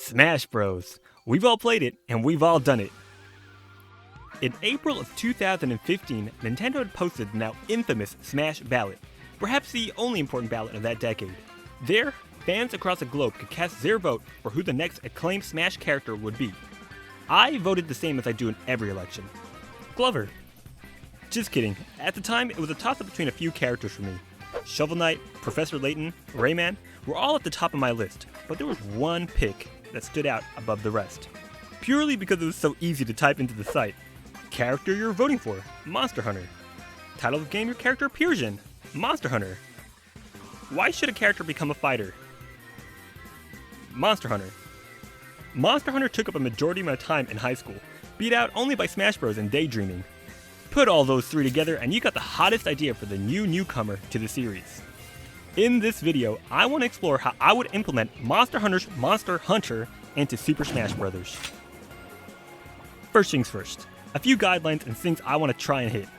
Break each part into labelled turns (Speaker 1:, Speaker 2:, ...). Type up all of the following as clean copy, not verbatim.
Speaker 1: Smash Bros. We've all played it, and we've all done it. In April of 2015, Nintendo had posted the now infamous Smash Ballot, perhaps the only important ballot of that decade. There, fans across the globe could cast their vote for who the next acclaimed Smash character would be. I voted the same as I do in every election. Glover. Just kidding. At the time, it was a toss-up between a few characters for me. Shovel Knight, Professor Layton, Rayman were all at the top of my list, but there was one pick that stood out above the rest. Purely because it was so easy to type into the site. Character you're voting for, Monster Hunter. Title of game your character appears in, Monster Hunter. Why should a character become a fighter? Monster Hunter. Monster Hunter took up a majority of my time in high school, beat out only by Smash Bros. And Daydreaming. Put all those three together and you got the hottest idea for the new newcomer to the series. In this video, I want to explore how I would implement Monster Hunter's Monster Hunter into Super Smash Bros. First things first, a few guidelines and things I want to try and hit.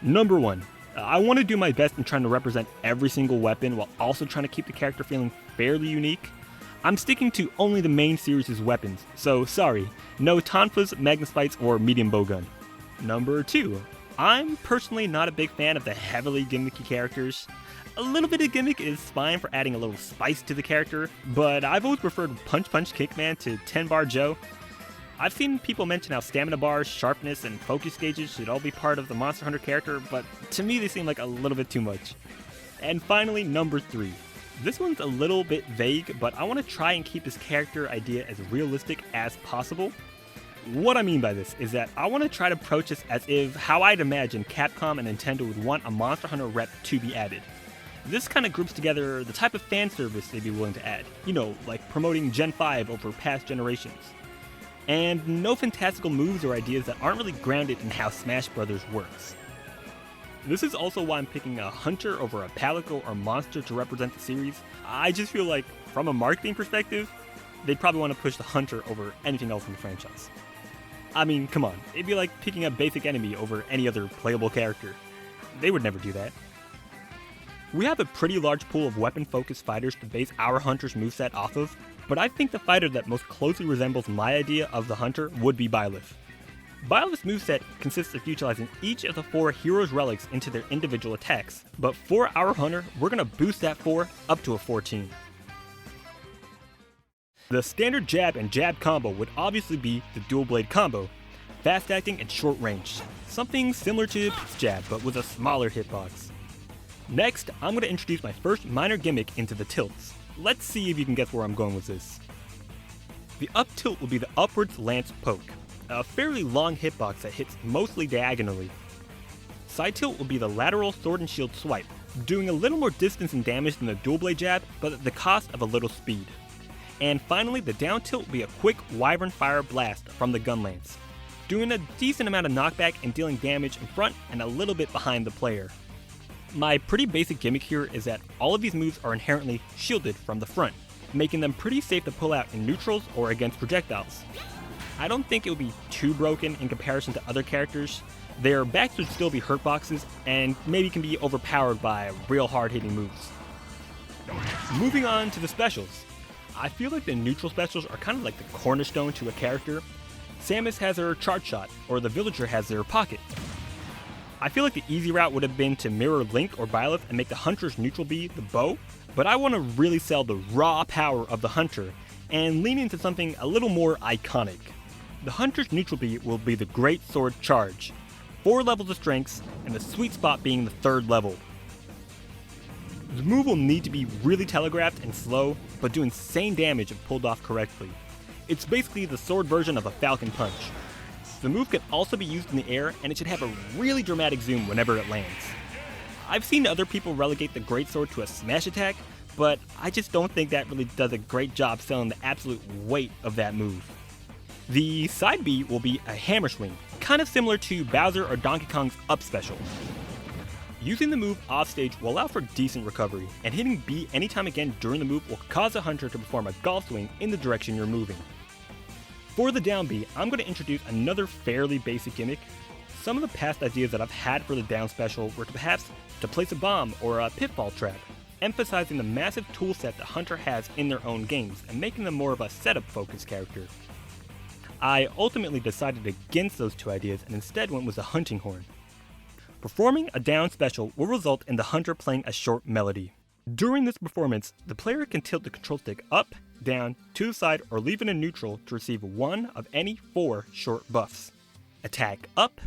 Speaker 1: Number 1, I want to do my best in trying to represent every single weapon while also trying to keep the character feeling fairly unique. I'm sticking to only the main series' weapons, so sorry, no Tonfas, Magnaspites, or Medium Bowgun. Number 2, I'm personally not a big fan of the heavily gimmicky characters. A little bit of gimmick is fine for adding a little spice to the character, but I've always preferred Punch Punch Kickman to 10 Bar Joe. I've seen people mention how stamina bars, sharpness, and focus gauges should all be part of the Monster Hunter character, but to me they seem like a little bit too much. And finally, number 3. This one's a little bit vague, but I want to try and keep this character idea as realistic as possible. What I mean by this is that I want to try to approach this as if how I'd imagine Capcom and Nintendo would want a Monster Hunter rep to be added. This kind of groups together the type of fan service they'd be willing to add, like promoting Gen 5 over past generations. And no fantastical moves or ideas that aren't really grounded in how Smash Bros. Works. This is also why I'm picking a Hunter over a Palico or Monster to represent the series. I just feel like, from a marketing perspective, they'd probably want to push the Hunter over anything else in the franchise. I mean, come on, it'd be like picking a basic enemy over any other playable character. They would never do that. We have a pretty large pool of weapon-focused fighters to base our Hunter's moveset off of, but I think the fighter that most closely resembles my idea of the Hunter would be Byleth. Byleth's moveset consists of utilizing each of the 4 heroes' relics into their individual attacks, but for our Hunter, we're going to boost that 4 up to a 14. The standard jab and jab combo would obviously be the dual blade combo, fast acting and short range, something similar to Pete's jab but with a smaller hitbox. Next, I'm going to introduce my first minor gimmick into the tilts. Let's see if you can guess where I'm going with this. The up tilt will be the upwards lance poke, a fairly long hitbox that hits mostly diagonally. Side tilt will be the lateral sword and shield swipe, doing a little more distance and damage than the dual blade jab, but at the cost of a little speed. And finally, the down tilt will be a quick wyvern fire blast from the gun lance, doing a decent amount of knockback and dealing damage in front and a little bit behind the player. My pretty basic gimmick here is that all of these moves are inherently shielded from the front, making them pretty safe to pull out in neutrals or against projectiles. I don't think it would be too broken in comparison to other characters. Their backs would still be hurt boxes and maybe can be overpowered by real hard hitting moves. Moving on to the specials. I feel like the neutral specials are kind of like the cornerstone to a character. Samus has her charge shot, or the villager has their pocket. I feel like the easy route would have been to mirror Link or Byleth and make the Hunter's neutral be the bow, but I want to really sell the raw power of the Hunter and lean into something a little more iconic. The Hunter's neutral B will be the Great Sword Charge, 4 levels of strengths, and the sweet spot being the 3rd level. The move will need to be really telegraphed and slow, but do insane damage if pulled off correctly. It's basically the sword version of a Falcon Punch. The move can also be used in the air, and it should have a really dramatic zoom whenever it lands. I've seen other people relegate the Great Sword to a smash attack, but I just don't think that really does a great job selling the absolute weight of that move. The side B will be a hammer swing, kind of similar to Bowser or Donkey Kong's up special. Using the move offstage will allow for decent recovery, and hitting B anytime again during the move will cause the Hunter to perform a golf swing in the direction you're moving. For the down B, I'm going to introduce another fairly basic gimmick. Some of the past ideas that I've had for the down special were perhaps to place a bomb or a pitfall trap, emphasizing the massive toolset the Hunter has in their own games and making them more of a setup-focused character. I ultimately decided against those two ideas and instead went with the hunting horn. Performing a down special will result in the Hunter playing a short melody. During this performance, the player can tilt the control stick up, down, to the side, or leave it in neutral to receive one of any 4 short buffs. Attack up,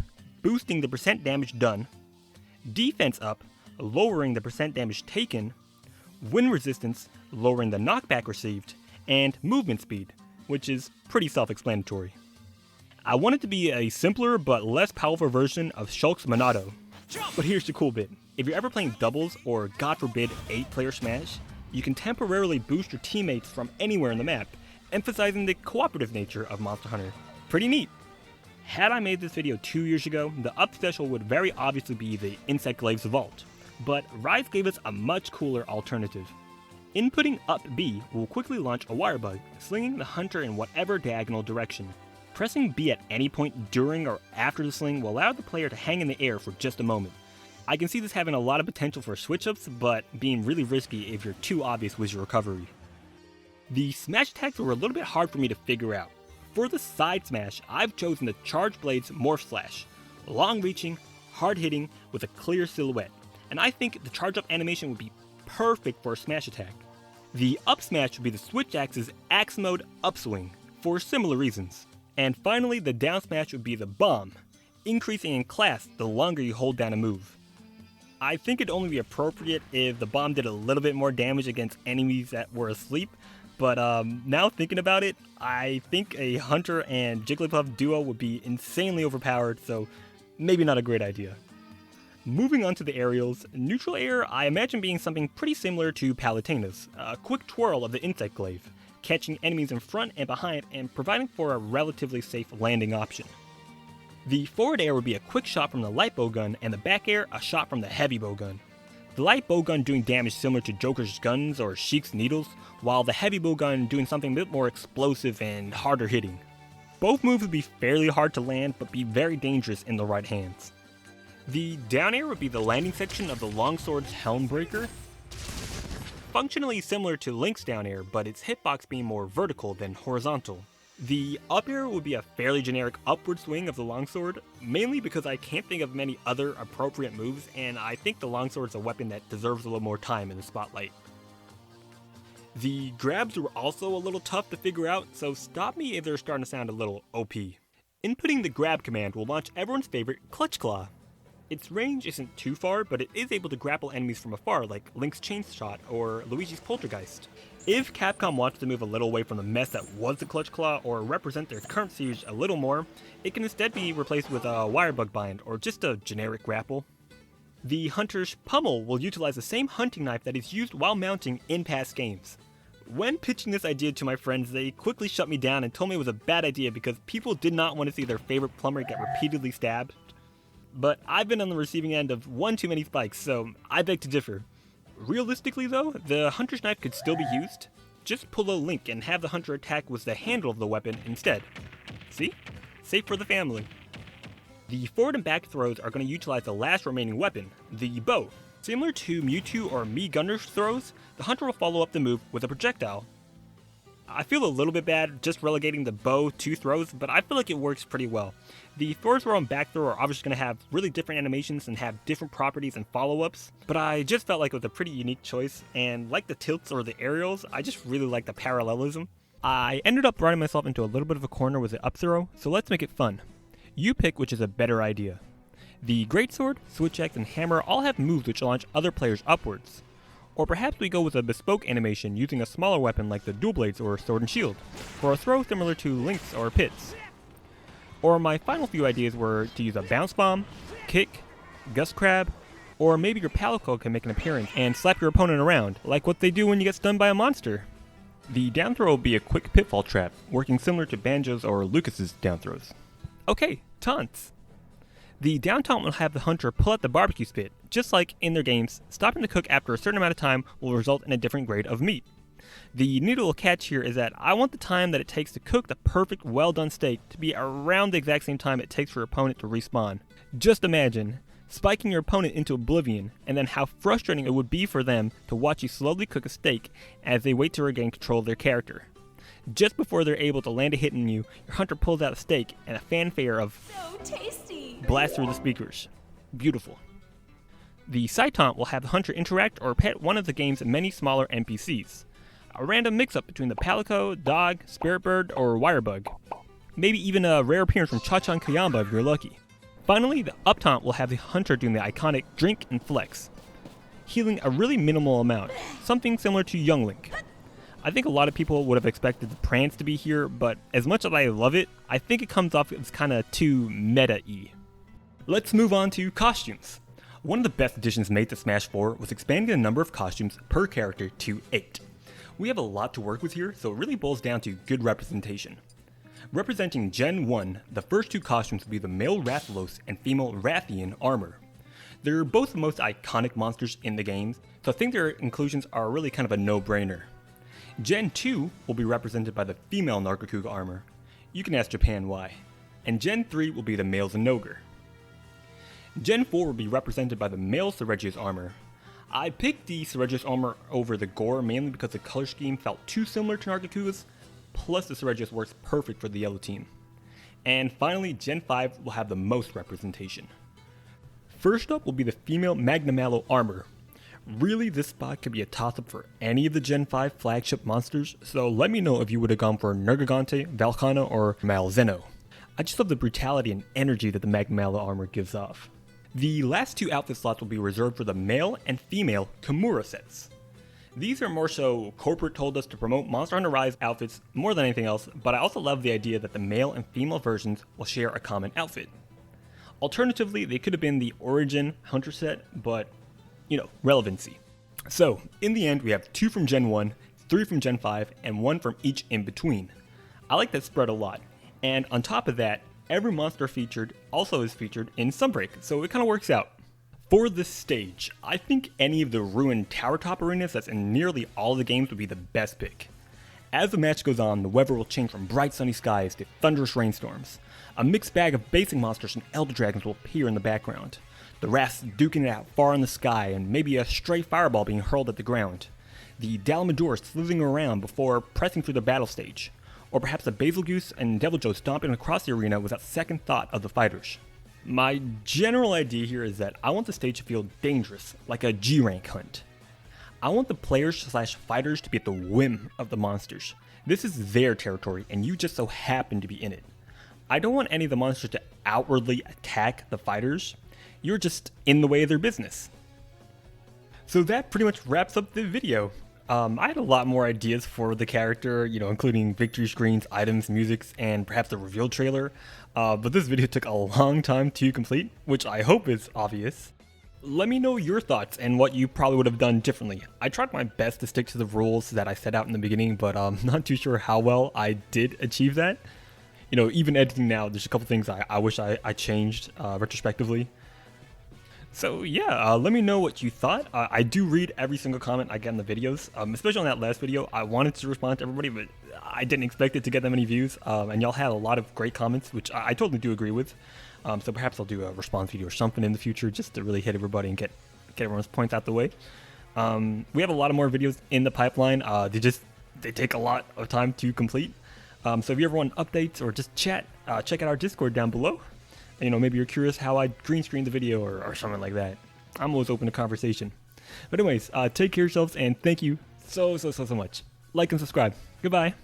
Speaker 1: boosting the percent damage done, defense up, lowering the percent damage taken, wind resistance, lowering the knockback received, and movement speed, which is pretty self-explanatory. I want it to be a simpler but less powerful version of Shulk's Monado. But here's the cool bit. If you're ever playing doubles or, God forbid, 8-player Smash, you can temporarily boost your teammates from anywhere in the map, emphasizing the cooperative nature of Monster Hunter. Pretty neat. Had I made this video 2 years ago, the up special would very obviously be the Insect Glaive's Vault, but Rise gave us a much cooler alternative. Inputting up B will quickly launch a wire bug, slinging the Hunter in whatever diagonal direction. Pressing B at any point during or after the sling will allow the player to hang in the air for just a moment. I can see this having a lot of potential for switch-ups, but being really risky if you're too obvious with your recovery. The smash attacks were a little bit hard for me to figure out. For the side smash, I've chosen the Charge Blade's Morph Slash, long-reaching, hard-hitting, with a clear silhouette, and I think the charge-up animation would be perfect for a smash attack. The up smash would be the Switch Axe's Axe Mode Upswing, for similar reasons. And finally, the down smash would be the Bomb, increasing in class the longer you hold down a move. I think it'd only be appropriate if the Bomb did a little bit more damage against enemies that were asleep, but now thinking about it, I think a Hunter and Jigglypuff duo would be insanely overpowered, so maybe not a great idea. Moving on to the aerials, neutral air I imagine being something pretty similar to Palutena's, a quick twirl of the Insect Glaive, catching enemies in front and behind and providing for a relatively safe landing option. The forward air would be a quick shot from the light bowgun and the back air a shot from the heavy bowgun. The light bowgun doing damage similar to Joker's guns or Sheik's needles, while the heavy bowgun doing something a bit more explosive and harder hitting. Both moves would be fairly hard to land but be very dangerous in the right hands. The down air would be the landing section of the longsword's Helm Breaker, functionally similar to Link's down air, but its hitbox being more vertical than horizontal. The up air would be a fairly generic upward swing of the longsword, mainly because I can't think of many other appropriate moves, and I think the longsword is a weapon that deserves a little more time in the spotlight. The grabs were also a little tough to figure out, so stop me if they're starting to sound a little OP. Inputting the grab command will launch everyone's favorite Clutch Claw. Its range isn't too far, but it is able to grapple enemies from afar like Link's Chain Shot or Luigi's Poltergeist. If Capcom wants to move a little away from the mess that was the Clutch Claw or represent their current series a little more, it can instead be replaced with a Wire Bug Bind or just a generic grapple. The Hunter's Pummel will utilize the same hunting knife that is used while mounting in past games. When pitching this idea to my friends, they quickly shut me down and told me it was a bad idea because people did not want to see their favorite plumber get repeatedly stabbed. But I've been on the receiving end of one too many spikes, so I beg to differ. Realistically though, the Hunter's knife could still be used. Just pull a Link and have the Hunter attack with the handle of the weapon instead. See? Safe for the family. The forward and back throws are going to utilize the last remaining weapon, the bow. Similar to Mewtwo or Mii Gunner's throws, the Hunter will follow up the move with a projectile. I feel a little bit bad just relegating the bow to throws, but I feel like it works pretty well. The forward throw and back throw are obviously going to have really different animations and have different properties and follow-ups, but I just felt like it was a pretty unique choice, and like the tilts or the aerials, I just really like the parallelism. I ended up running myself into a little bit of a corner with the up throw, so let's make it fun. You pick which is a better idea. The Greatsword, Switch Axe, and Hammer all have moves which launch other players upwards. Or perhaps we go with a bespoke animation using a smaller weapon like the Dual Blades or Sword and Shield, for a throw similar to Link's or Pit's. Or my final few ideas were to use a Bounce Bomb, Kick, Gust Crab, or maybe your Palico can make an appearance and slap your opponent around, like what they do when you get stunned by a monster. The down throw will be a quick pitfall trap, working similar to Banjo's or Lucas's down throws. Okay, taunts. The down taunt will have the Hunter pull out the barbecue spit, just like in their games. Stopping to cook after a certain amount of time will result in a different grade of meat. The neat little catch here is that I want the time that it takes to cook the perfect well done steak to be around the exact same time it takes for your opponent to respawn. Just imagine, spiking your opponent into oblivion, and then how frustrating it would be for them to watch you slowly cook a steak as they wait to regain control of their character. Just before they're able to land a hit on you, your hunter pulls out a steak and a fanfare of
Speaker 2: So tasty!
Speaker 1: blasts through the speakers. Beautiful. The side taunt will have the hunter interact or pet one of the game's many smaller NPCs. A random mix-up between the palico, dog, spirit bird, or wirebug. Maybe even a rare appearance from Cha-Chan Kayamba if you're lucky. Finally, the up taunt will have the hunter doing the iconic drink and flex, healing a really minimal amount, something similar to Young Link. I think a lot of people would have expected the prance to be here, but as much as I love it, I think it comes off as kinda too meta-y. Let's move on to costumes. One of the best additions made to Smash 4 was expanding the number of costumes per character to 8. We have a lot to work with here, so it really boils down to good representation. Representing Gen 1, the first two costumes will be the male Rathalos and female Rathian armor. They're both the most iconic monsters in the games, so I think their inclusions are really kind of a no-brainer. Gen 2 will be represented by the female Nargacuga armor. You can ask Japan why. And Gen 3 will be the male Zenogre. Gen 4 will be represented by the male Ceregius armor. I picked the Ceregius armor over the Gore mainly because the color scheme felt too similar to Nargacuga's, plus the Ceregius works perfect for the yellow team. And finally, Gen 5 will have the most representation. First up will be the female Magnamallow armor. Really, this spot could be a toss-up for any of the Gen 5 flagship monsters, so let me know if you would have gone for Nergigante, Valcana, or Malzeno. I just love the brutality and energy that the Magnamallow armor gives off. The last two outfit slots will be reserved for the male and female Kimura sets. These are more so corporate told us to promote Monster Hunter Rise outfits more than anything else, but I also love the idea that the male and female versions will share a common outfit. Alternatively, they could have been the Origin Hunter set, but relevancy. So, in the end, we have 2 from Gen 1, 3 from Gen 5, and 1 from each in between. I like that spread a lot. And on top of that, every monster featured also is featured in Sunbreak, so it kind of works out. For this stage, I think any of the ruined tower top arenas that's in nearly all the games would be the best pick. As the match goes on, the weather will change from bright sunny skies to thunderous rainstorms. A mixed bag of basic monsters and elder dragons will appear in the background. The Wraths duking it out far in the sky, and maybe a stray fireball being hurled at the ground. The Dalmador slithering around before pressing through the battle stage. Or perhaps a Basilgoose and Deviljho stomping across the arena without second thought of the fighters. My general idea here is that I want the stage to feel dangerous, like a G-rank hunt. I want the players/fighters to be at the whim of the monsters. This is their territory, and you just so happen to be in it. I don't want any of the monsters to outwardly attack the fighters. You're just in the way of their business. So that pretty much wraps up the video. I had a lot more ideas for the character, including victory screens, items, musics, and perhaps a reveal trailer. But this video took a long time to complete, which I hope is obvious. Let me know your thoughts and what you probably would have done differently. I tried my best to stick to the rules that I set out in the beginning, but I'm not too sure how well I did achieve that. Even editing now, there's a couple things I wish I changed retrospectively. So yeah, let me know what you thought. I do read every single comment I get in the videos, especially on that last video. I wanted to respond to everybody, but I didn't expect it to get that many views, and y'all had a lot of great comments, which I totally do agree with. So perhaps I'll do a response video or something in the future just to really hit everybody and get everyone's points out the way. We have a lot of more videos in the pipeline. They take a lot of time to complete. So if you ever want updates or just chat, check out our Discord down below. Maybe you're curious how I green screen the video or something like that. I'm always open to conversation. But anyways, take care of yourselves and thank you so much. Like and subscribe. Goodbye.